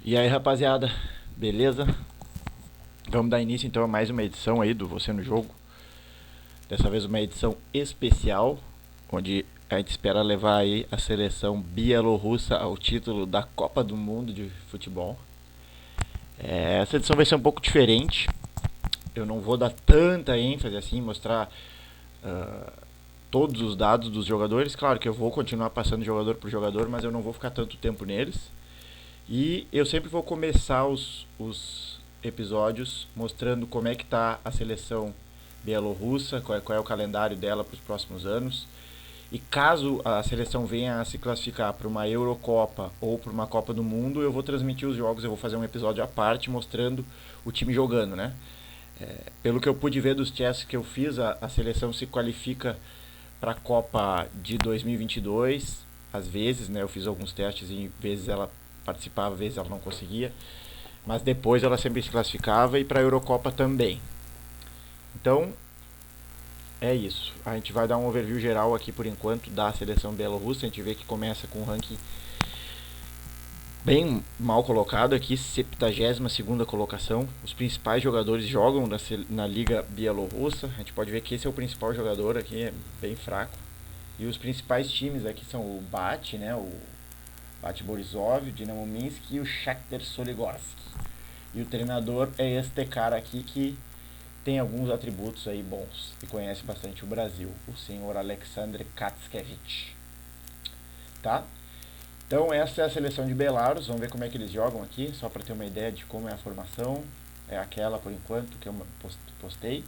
E aí, rapaziada, beleza? Vamos dar início então a mais uma edição aí do Você no Jogo. Dessa vez uma edição especial, onde a gente espera levar aí a seleção bielorrussa ao título da Copa do Mundo de Futebol. Essa edição vai ser um pouco diferente. Eu não vou dar tanta ênfase assim, mostrar uh, todos os dados dos jogadores. Claro que eu vou continuar passando jogador por jogador, mas eu não vou ficar tanto tempo neles. E eu sempre vou começar os episódios mostrando como é que está a seleção bielorrussa, qual é o calendário dela para os próximos anos. E caso a seleção venha a se classificar para uma Eurocopa ou para uma Copa do Mundo, eu vou transmitir os jogos, eu vou fazer um episódio à parte mostrando o time jogando, né? Pelo que eu pude ver dos testes que eu fiz, a seleção se qualifica para a Copa de 2022, às vezes, né? Eu fiz alguns testes e vezes ela participava, vezes ela não conseguia, mas depois ela sempre se classificava e para a Eurocopa também. Então, é isso. A gente vai dar um overview geral aqui por enquanto da seleção bielorrussa. A gente vê que começa com um ranking bem mal colocado aqui, 72ª colocação. Os principais jogadores jogam na Liga Bielorrussa. A gente pode ver que esse é o principal jogador aqui, é bem fraco. E os principais times aqui são o BAT, né, o BAT Borisov, o Dinamo Minsk e o Shakhtar Soligorsk. E o treinador é este cara aqui que tem alguns atributos aí bons e conhece bastante o Brasil, o senhor Alexander Katskevich. Tá? Então essa é a seleção de Belarus, vamos ver como é que eles jogam aqui, só para ter uma ideia de como é a formação. É aquela por enquanto que eu postei.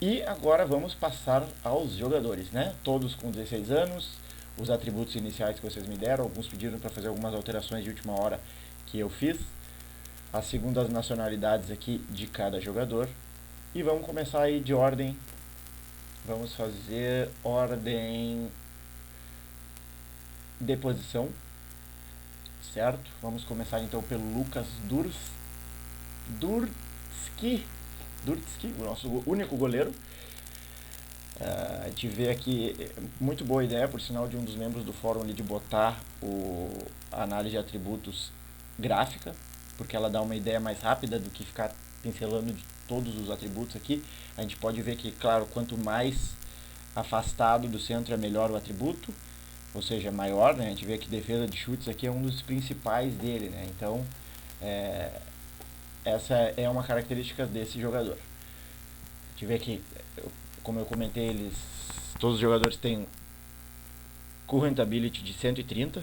E agora vamos passar aos jogadores, né? Todos com 16 anos, os atributos iniciais que vocês me deram, alguns pediram para fazer algumas alterações de última hora que eu fiz. Segundo as nacionalidades aqui de cada jogador. E vamos começar aí de ordem. Vamos fazer ordem de posição, certo? Vamos começar então pelo Lucas Durski, o nosso único goleiro. A gente vê aqui, muito boa ideia, por sinal, de um dos membros do fórum ali, de botar a análise de atributos gráfica, porque ela dá uma ideia mais rápida do que ficar pincelando de todos os atributos aqui. A gente pode ver que, claro, quanto mais afastado do centro é melhor o atributo, ou seja, maior, né? A gente vê que defesa de chutes aqui é um dos principais dele, né? Então, essa é uma característica desse jogador. A gente vê que, como eu comentei, todos os jogadores têm current ability de 130,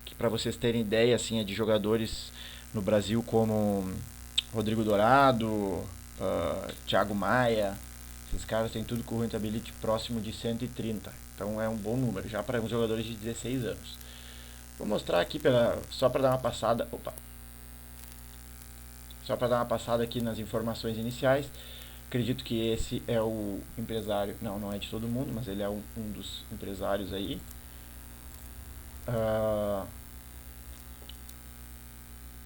que, para vocês terem ideia, assim, é de jogadores no Brasil como Rodrigo Dourado, Thiago Maia. Esses caras têm tudo com rentability próximo de 130. Então é um bom número, já para uns jogadores de 16 anos. Vou mostrar aqui só para dar uma passada. Só para dar uma passada aqui nas informações iniciais. Acredito que esse é o empresário. Não é de todo mundo, mas ele é um dos empresários aí.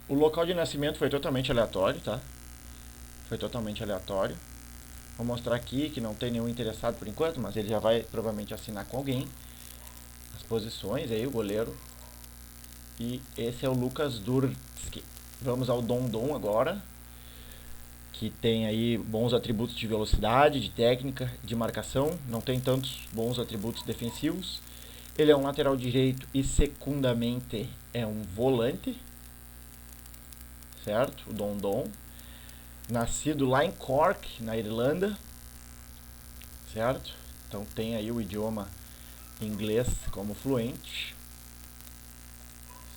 O local de nascimento foi totalmente aleatório, tá? Foi totalmente aleatório. Vou mostrar aqui que não tem nenhum interessado por enquanto, mas ele já vai provavelmente assinar com alguém. As posições aí, o goleiro. E esse é o Lucas Durski. Vamos ao Dondon agora, que tem aí bons atributos de velocidade, de técnica, de marcação. Não tem tantos bons atributos defensivos. Ele é um lateral direito e secundamente é um volante, certo? O Dondon. Nascido lá em Cork, na Irlanda, certo? Então tem aí o idioma inglês como fluente.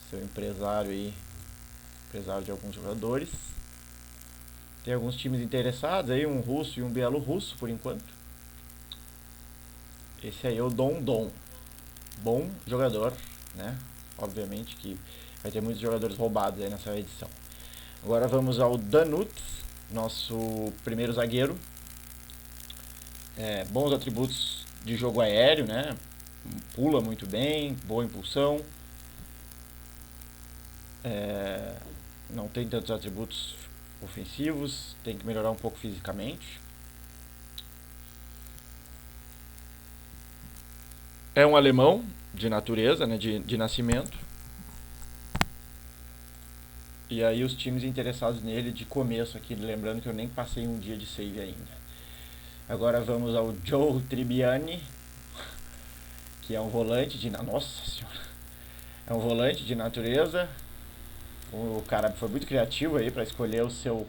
Seu empresário aí, empresário de alguns jogadores. Tem alguns times interessados aí, um russo e um bielorrusso por enquanto. Esse aí é o Dondon. Bom jogador, né? Obviamente que vai ter muitos jogadores roubados aí nessa edição. Agora vamos ao Danut, nosso primeiro zagueiro. Bons atributos de jogo aéreo, né? Pula muito bem, boa impulsão. Não tem tantos atributos ofensivos, tem que melhorar um pouco fisicamente. É um alemão de natureza, né? De nascimento. E aí os times interessados nele de começo aqui, lembrando que eu nem passei um dia de save ainda. Agora vamos ao Joe Tribbiani, que é um volante de... Nossa senhora! É um volante de natureza. O cara foi muito criativo aí para escolher o seu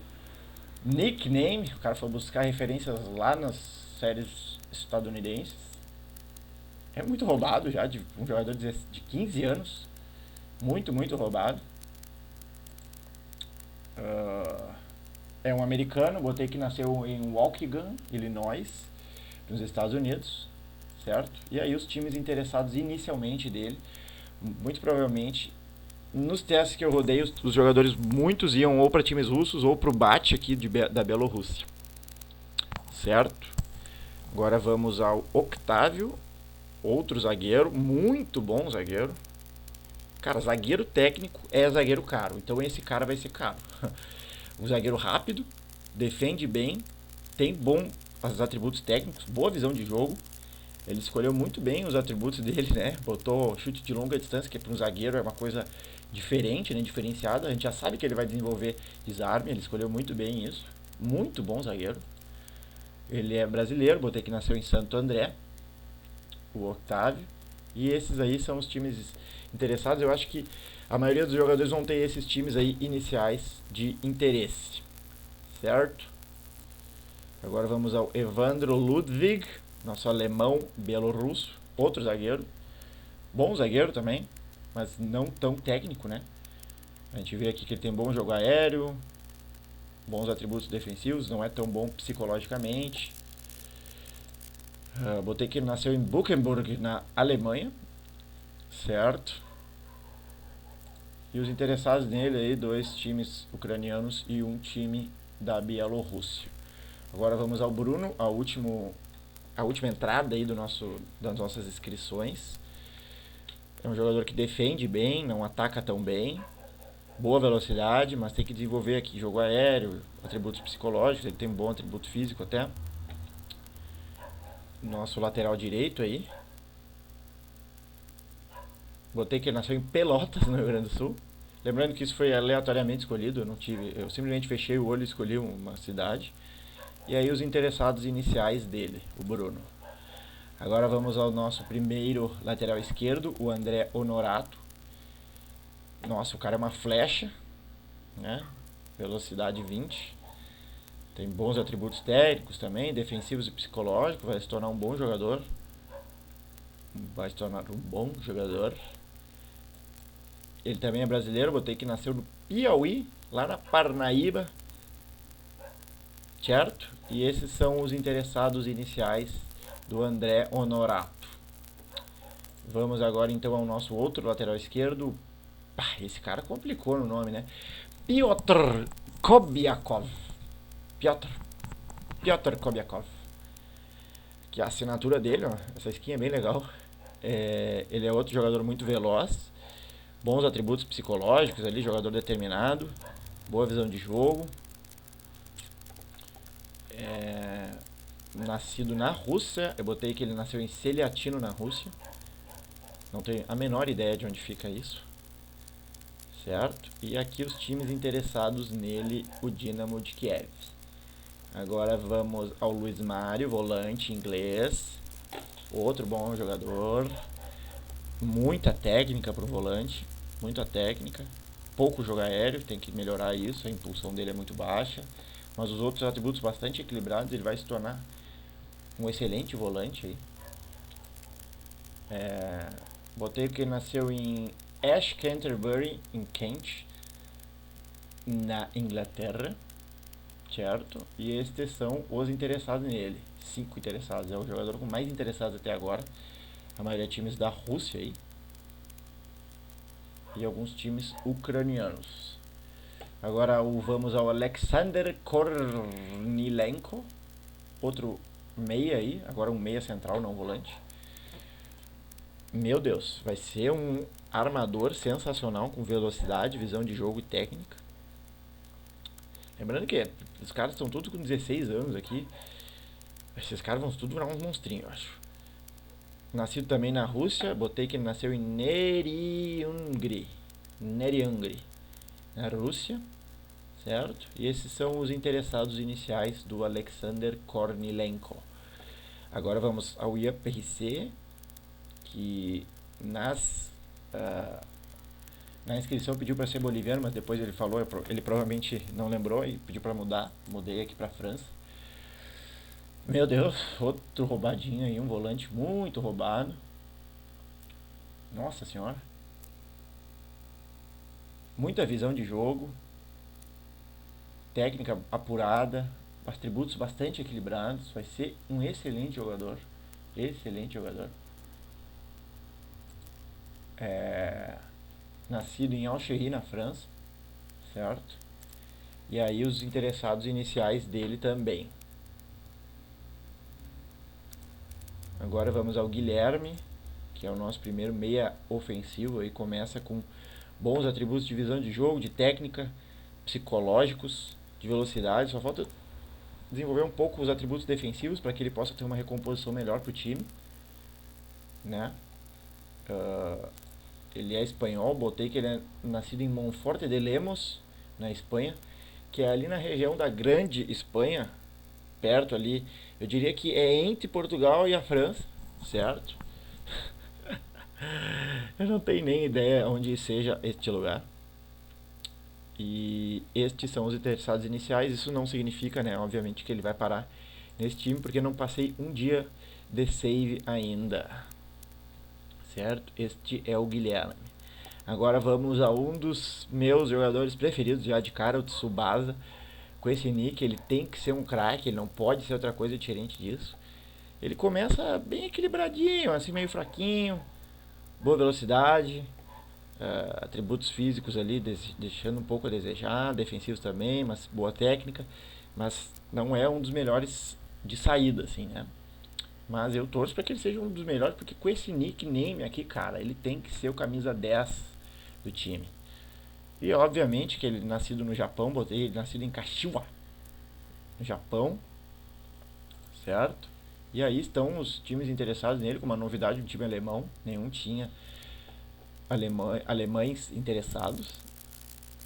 nickname. O cara foi buscar referências lá nas séries estadunidenses. É muito roubado já, de um jogador de 15 anos. Muito, muito roubado. É um americano, botei que nasceu em Waukegan, Illinois, nos Estados Unidos, certo? E aí os times interessados inicialmente dele, muito provavelmente, nos testes que eu rodei, os jogadores muitos iam ou para times russos ou para o BAT aqui da Bielorrússia, certo? Agora vamos ao Octávio, outro zagueiro, muito bom zagueiro. Cara, zagueiro técnico é zagueiro caro, então esse cara vai ser caro. Um zagueiro rápido, defende bem, tem os atributos técnicos, boa visão de jogo. Ele escolheu muito bem os atributos dele, né? Botou chute de longa distância, que para um zagueiro é uma coisa diferente, né? Diferenciada. A gente já sabe que ele vai desenvolver desarme, ele escolheu muito bem isso. Muito bom zagueiro. Ele é brasileiro, botei que nasceu em Santo André, o Octávio. E esses aí são os times interessados. Eu acho que a maioria dos jogadores vão ter esses times aí iniciais de interesse, certo? Agora vamos ao Evandro Ludwig, nosso alemão bielorrusso, outro zagueiro. Bom zagueiro também, mas não tão técnico, né? A gente vê aqui que ele tem bom jogo aéreo, bons atributos defensivos, não é tão bom psicologicamente. Botei que ele nasceu em Buchenburg, na Alemanha, certo? E os interessados nele aí, 2 times ucranianos e 1 time da Bielorrússia. Agora vamos ao Bruno, a última entrada aí das nossas inscrições. É um jogador que defende bem, não ataca tão bem, boa velocidade, mas tem que desenvolver aqui jogo aéreo, atributos psicológicos, ele tem um bom atributo físico até. Nosso lateral direito aí. Botei que ele nasceu em Pelotas, no Rio Grande do Sul. Lembrando que isso foi aleatoriamente escolhido, eu simplesmente fechei o olho e escolhi uma cidade. E aí os interessados iniciais dele, o Bruno. Agora vamos ao nosso primeiro lateral esquerdo, o André Honorato. Nossa, o cara é uma flecha, né? Velocidade 20. Tem bons atributos técnicos também, defensivos e psicológicos. Vai se tornar um bom jogador. Ele também é brasileiro, botei que nasceu no Piauí, lá na Parnaíba, certo? E esses são os interessados iniciais do André Honorato. Vamos agora então ao nosso outro lateral esquerdo. Esse cara complicou no nome, né? Piotr Kobiakov. Piotr Kobiakov. Que a assinatura dele, ó, essa skin é bem legal. Ele é outro jogador muito veloz. Bons atributos psicológicos ali, jogador determinado. Boa visão de jogo. Nascido na Rússia. Eu botei que ele nasceu em Seliatino, na Rússia. Não tenho a menor ideia de onde fica isso. Certo? E aqui os times interessados nele, o Dinamo de Kiev. Agora vamos ao Luiz Mário, volante inglês. Outro bom jogador. Muita técnica para o volante. Muita técnica. Pouco jogo aéreo, tem que melhorar isso. A impulsão dele é muito baixa. Mas os outros atributos bastante equilibrados. Ele vai se tornar um excelente volante aí. Botei que ele nasceu em Ash Canterbury, em Kent, na Inglaterra, certo? E estes são os interessados nele. 5 interessados. É o jogador com mais interessados até agora. A maioria de times da Rússia aí. E alguns times ucranianos. Agora vamos ao Alexander Kornilenko. Outro meia aí. Agora um meia central, não volante. Meu Deus, vai ser um armador sensacional com velocidade, visão de jogo e técnica. Lembrando que os caras estão todos com 16 anos aqui. Esses caras vão tudo virar uns monstrinhos, eu acho. Nascido também na Rússia, botei que ele nasceu em Neriangri. na Rússia, certo? E esses são os interessados iniciais do Alexander Kornilenko. Agora vamos ao IAPRC, que na inscrição pediu para ser boliviano, mas depois ele falou, ele provavelmente não lembrou e pediu para mudar. Mudei aqui para França. Meu Deus, outro roubadinho aí, um volante muito roubado. Nossa senhora. Muita visão de jogo, técnica apurada, atributos bastante equilibrados. Vai ser um excelente jogador. Excelente jogador. Nascido em Alchery, na França, certo? E aí os interessados iniciais dele também. Agora vamos ao Guilherme, que é o nosso primeiro meia ofensivo. Aí começa com bons atributos de visão de jogo, de técnica, psicológicos, de velocidade. Só falta desenvolver um pouco os atributos defensivos para que ele possa ter uma recomposição melhor para o time, né? Ele é espanhol, botei que ele é nascido em Monforte de Lemos, na Espanha, que é ali na região da Grande Espanha, perto ali. Eu diria que é entre Portugal e a França, certo? Eu não tenho nem ideia onde seja este lugar. E estes são os interessados iniciais. Isso não significa, né, obviamente, que ele vai parar nesse time, porque eu não passei um dia de save ainda. Certo? Este é o Guilherme. Agora vamos a um dos meus jogadores preferidos, já de cara, o Tsubasa. Com esse nick, ele tem que ser um craque, ele não pode ser outra coisa diferente disso. Ele começa bem equilibradinho, assim meio fraquinho, boa velocidade, atributos físicos ali deixando um pouco a desejar, defensivos também, mas boa técnica, mas não é um dos melhores de saída, assim, né? Mas eu torço para que ele seja um dos melhores, porque com esse nickname aqui, cara, ele tem que ser o camisa 10 do time. E obviamente que ele nascido no Japão, botei ele nascido em Kashiwa, no Japão, certo? E aí estão os times interessados nele, com uma novidade, um time alemão, nenhum tinha alemães interessados,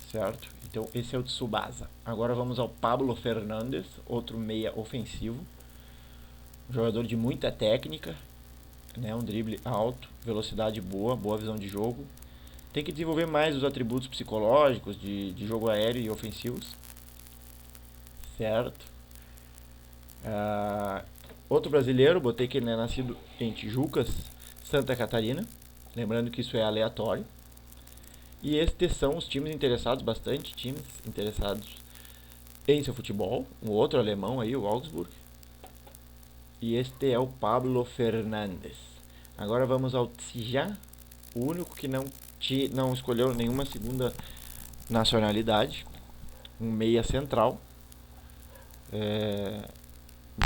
certo? Então esse é o Tsubasa. Agora vamos ao Pablo Fernandes, outro meia ofensivo, um jogador de muita técnica, né? Um drible alto, velocidade boa, boa visão de jogo. Tem que desenvolver mais os atributos psicológicos de jogo aéreo e ofensivos, certo? Outro brasileiro, botei que ele é nascido em Tijucas, Santa Catarina. Lembrando que isso é aleatório. E estes são os times interessados, bastante times interessados em seu futebol. Um outro alemão aí, o Augsburg. E este é o Pablo Fernandes. Agora vamos ao Tsijan, o único que não escolheu nenhuma segunda nacionalidade. Um meia central.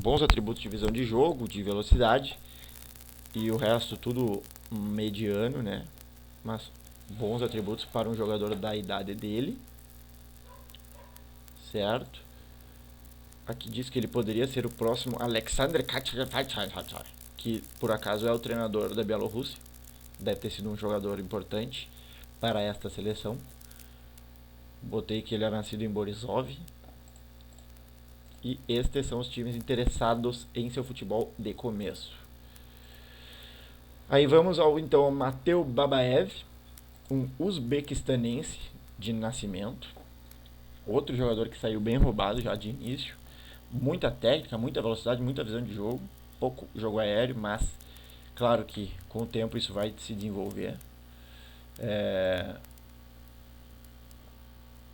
Bons atributos de visão de jogo, de velocidade. E o resto tudo mediano, né? Mas bons atributos para um jogador da idade dele, certo? Aqui diz que ele poderia ser o próximo Alexander Kachkov, que por acaso é o treinador da Bielorrússia. Deve ter sido um jogador importante para esta seleção. Botei que ele é nascido em Borisov. E estes são os times interessados em seu futebol de começo. Aí vamos ao então Mateu Babaev, um uzbequistanense de nascimento. Outro jogador que saiu bem roubado já de início. Muita técnica, muita velocidade, muita visão de jogo. Pouco jogo aéreo, mas claro que com o tempo isso vai se desenvolver.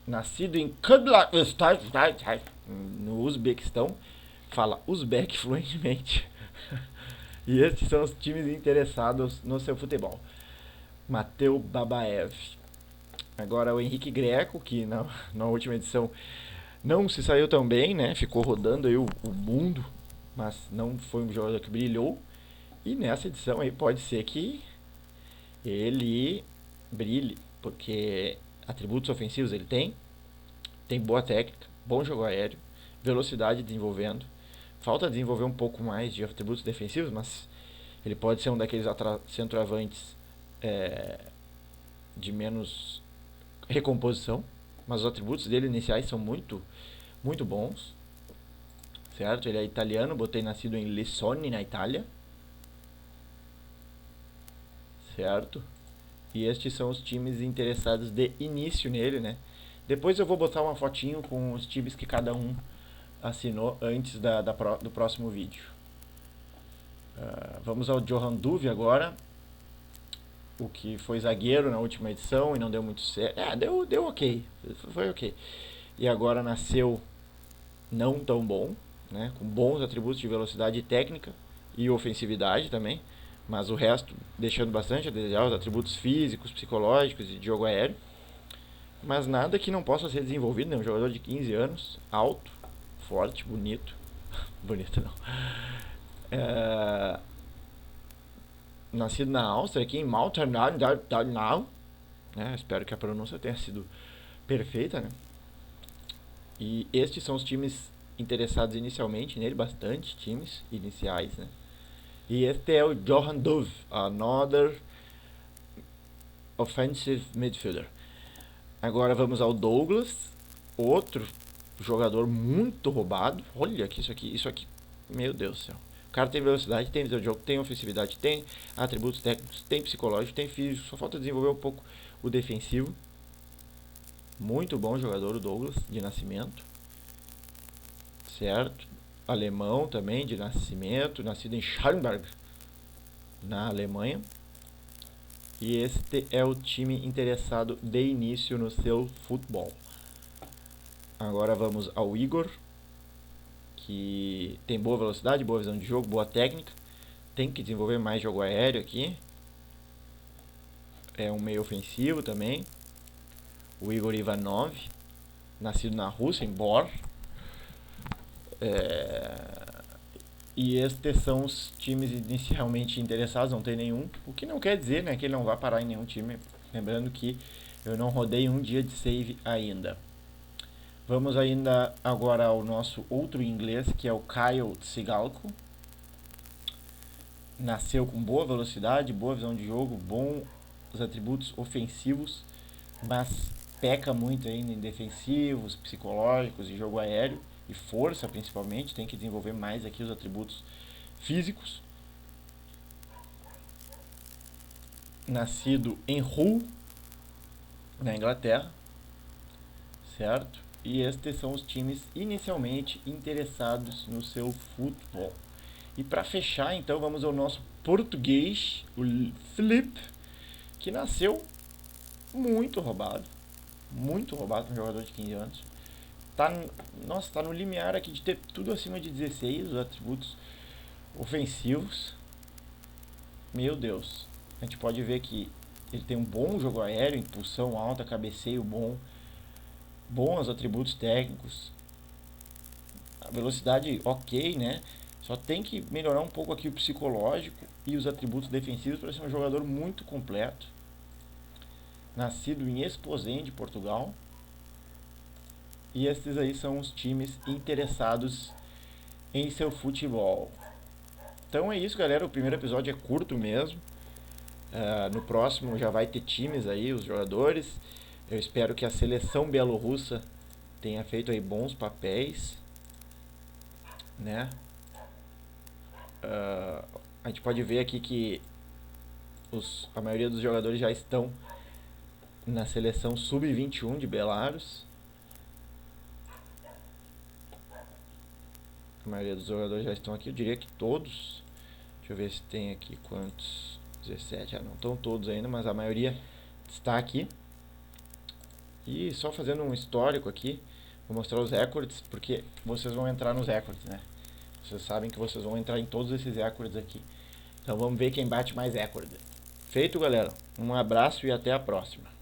Nascido em Kazakh, no Uzbequistão, fala uzbek fluentemente. E esses são os times interessados no seu futebol. Mateu Babaev. Agora o Henrique Greco, que na última edição não se saiu tão bem, né? Ficou rodando aí o mundo, mas não foi um jogador que brilhou. E nessa edição aí pode ser que ele brilhe, porque atributos ofensivos ele tem boa técnica, bom jogo aéreo, velocidade desenvolvendo. Falta desenvolver um pouco mais de atributos defensivos, mas ele pode ser um daqueles centroavantes de menos recomposição, mas os atributos dele iniciais são muito bons, certo? Ele é italiano, botei nascido em Lissone, na Itália, certo? E estes são os times interessados de início nele, né? Depois eu vou botar uma fotinho com os times que cada um assinou antes do próximo vídeo. Vamos ao Johan Duve agora, o que foi zagueiro na última edição e não deu muito certo. Deu ok, foi ok. E agora nasceu não tão bom, né? Com bons atributos de velocidade e técnica e ofensividade também, mas o resto deixando bastante a desejar, os atributos físicos, psicológicos e de jogo aéreo, mas nada que não possa ser desenvolvido, né? Um jogador de 15 anos, alto, forte, bonito. Bonito não. Nascido na Áustria, aqui em Malternau, né? Espero que a pronúncia tenha sido perfeita, né? E estes são os times interessados inicialmente nele, bastante times iniciais, né? E este é o Johan Duve, another offensive midfielder. Agora vamos ao Douglas, outro jogador muito roubado. Olha que isso aqui, meu Deus do céu. O cara tem velocidade, tem visão de jogo, tem ofensividade, tem atributos técnicos, tem psicológico, tem físico, só falta desenvolver um pouco o defensivo. Muito bom jogador o Douglas, de nascimento, certo? Alemão também, de nascimento, nascido em Schallenberg, na Alemanha. E este é o time interessado de início no seu futebol. Agora vamos ao Igor, que tem boa velocidade, boa visão de jogo, boa técnica. Tem que desenvolver mais jogo aéreo aqui. É um meio ofensivo também. O Igor Ivanov, nascido na Rússia, em Bor. E estes são os times inicialmente interessados, não tem nenhum. O que não quer dizer, né, que ele não vai parar em nenhum time. Lembrando que eu não rodei um dia de save ainda. Vamos ainda agora ao nosso outro inglês, que é o Kyle Tsigalko. Nasceu com boa velocidade, boa visão de jogo, bons atributos ofensivos, mas peca muito ainda em defensivos, psicológicos e jogo aéreo. E força principalmente, tem que desenvolver mais aqui os atributos físicos. Nascido em Hull, na Inglaterra, certo? E estes são os times inicialmente interessados no seu futebol. E para fechar, então, vamos ao nosso português, o Felipe, que nasceu muito roubado, um jogador de 15 anos. Tá no limiar aqui de ter tudo acima de 16, os atributos ofensivos. Meu Deus. A gente pode ver que ele tem um bom jogo aéreo, impulsão alta, cabeceio bom, bons atributos técnicos, a velocidade ok, né? Só tem que melhorar um pouco aqui o psicológico e os atributos defensivos para ser um jogador muito completo. Nascido em Esposende, Portugal. E esses aí são os times interessados em seu futebol. Então é isso, galera. O primeiro episódio é curto mesmo. No próximo já vai ter times aí, os jogadores. Eu espero que a seleção bielorrussa tenha feito aí bons papéis, né? A gente pode ver aqui que a maioria dos jogadores já estão na seleção sub-21 de Belarus. A maioria dos jogadores já estão aqui, eu diria que todos. Deixa eu ver se tem aqui quantos. 17, não estão todos ainda, mas a maioria está aqui. E só fazendo um histórico aqui, vou mostrar os recordes, porque vocês vão entrar nos recordes, né? Vocês sabem que vocês vão entrar em todos esses recordes aqui. Então vamos ver quem bate mais recorde. Feito, galera. Um abraço e até a próxima.